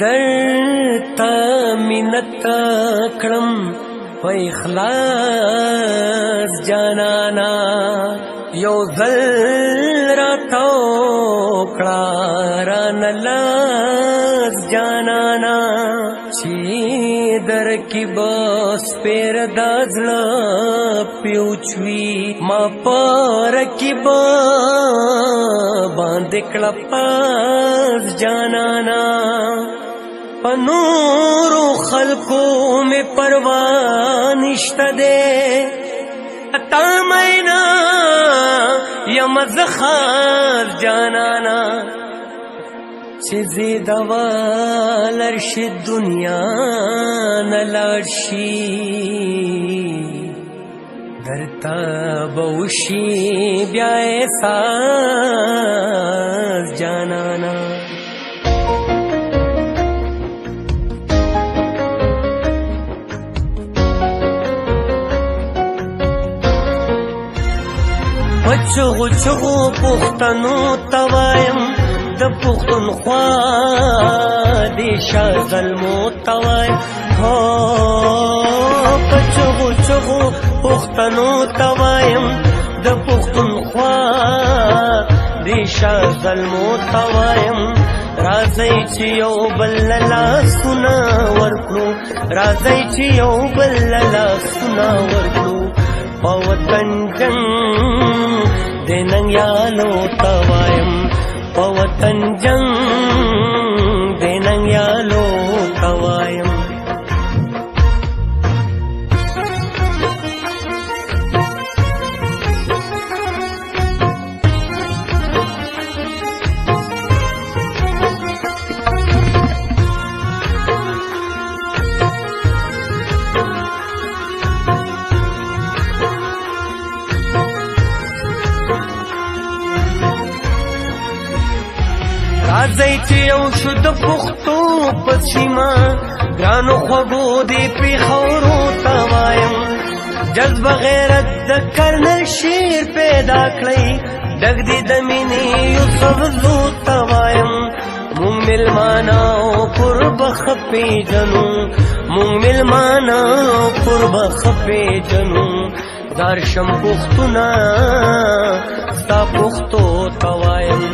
درتا منت کړم په اخلاص جانانا یو ځل راته وکړه رانه لاس جانانا چې درکې به سپېره دا زړه پیوچوي ما په رکې به باندې کړه پاس جانانا په نورو خلکو مې پروا نشته دی تا مینا یم زه خاص جانانا چې زیده والر شي دنیا نه لاړ شي درته به وشي بیا احساس جانانا چغو چغو پختنو توایم د پختونخوا د شاه ظلمو توایم هو په چغو چغو پختنو توایم د پختونخوا د شاه ظلمو توایم راځئ چې یو بل لاسونه ورکړو راځئ چې یو بل لاسونه ورکړو په وطن جنګ د ننګیالو توایم په وطن جنګ د ننګیالو توایم راځئ چې یو شو د پښتو په سیمه ګرانو خوږو دې پېښورو ته وایم جذبه غیرت د کرنل شیر پیدا کړئ ډک دې د مینې یوسف زو ته وایم مونږ مېلمانه او قربه ښه پېژنو مونږ مېلمانه او قربه ښه پېژنو دار شم پښتونه ستا پښتو ته وایم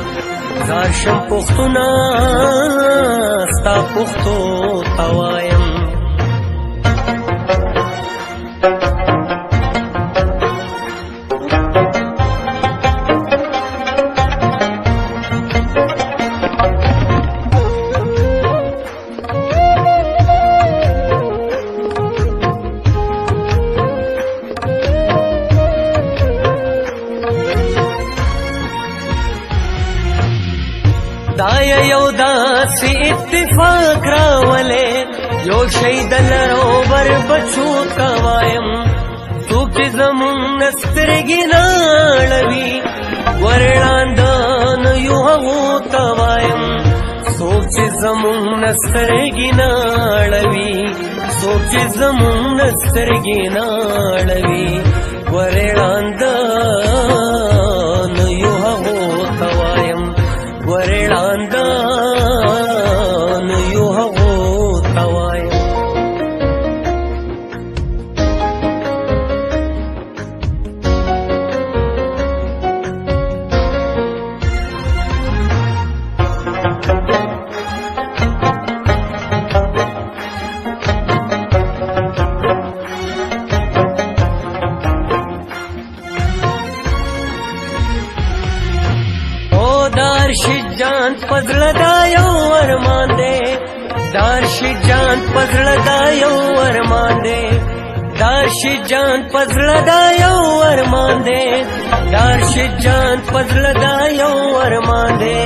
زار شم پختونا ستا پختو توایم دا یو داسې اتفاق راولې یو شی د لرو بر بچو ته وایم څوک چې زمونږ نه سترګې نه اړوي ورړانده نه یو هغو ته وایم څوک چې زمونږ نه سترګې نه اړوي څوک چې زمونږ نه سترګې نه اړوي ورړانده نه یو هغو ته وایم ورړانده نه یو هغو ته وایم دارشد جان پزړه دا یو ارمان دی دارشد جان پزړه دا یو ارمان دی دارشد جان پزړه دا یو ارمان دی دارشد جان پزړه دا یو ارمان دی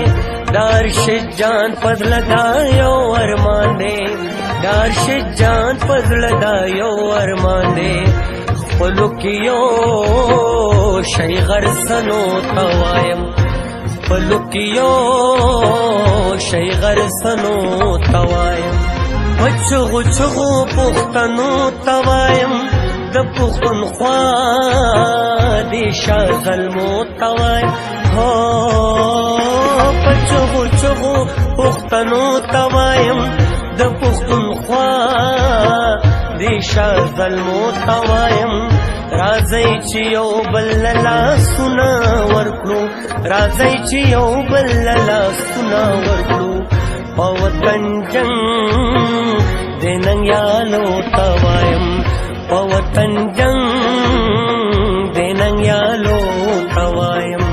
دارشد جان پزړه دا یو ارمان دی دارشد جان پزړه دا یو ارمان دی خپلو کې یو شی غرسنو ته وایم خپلو کې یو شی غرسنو ته وایم په چغو چغو پښتنو ته وایم د د پښتونخوا د شاغل موتوای هو پچغو چغو پښتنو توایم د پښتونخوا د شاغل موتوایم راځي چې یو بل لاسونه ورکړو راځي چې یو بل لاسونه ورکړو په وطن جنگ د ننګیالو توایم په وطن جنگ د ننګیالو توایم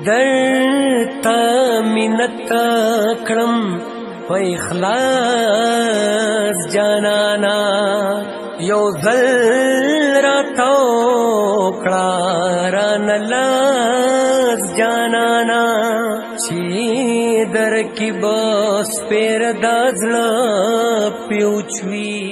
درتا منت کړم په اخلاص جانانا یو ځل راته وکړه رانه لاس جانانا چې درکې به سپېره دا زړه پیوچوي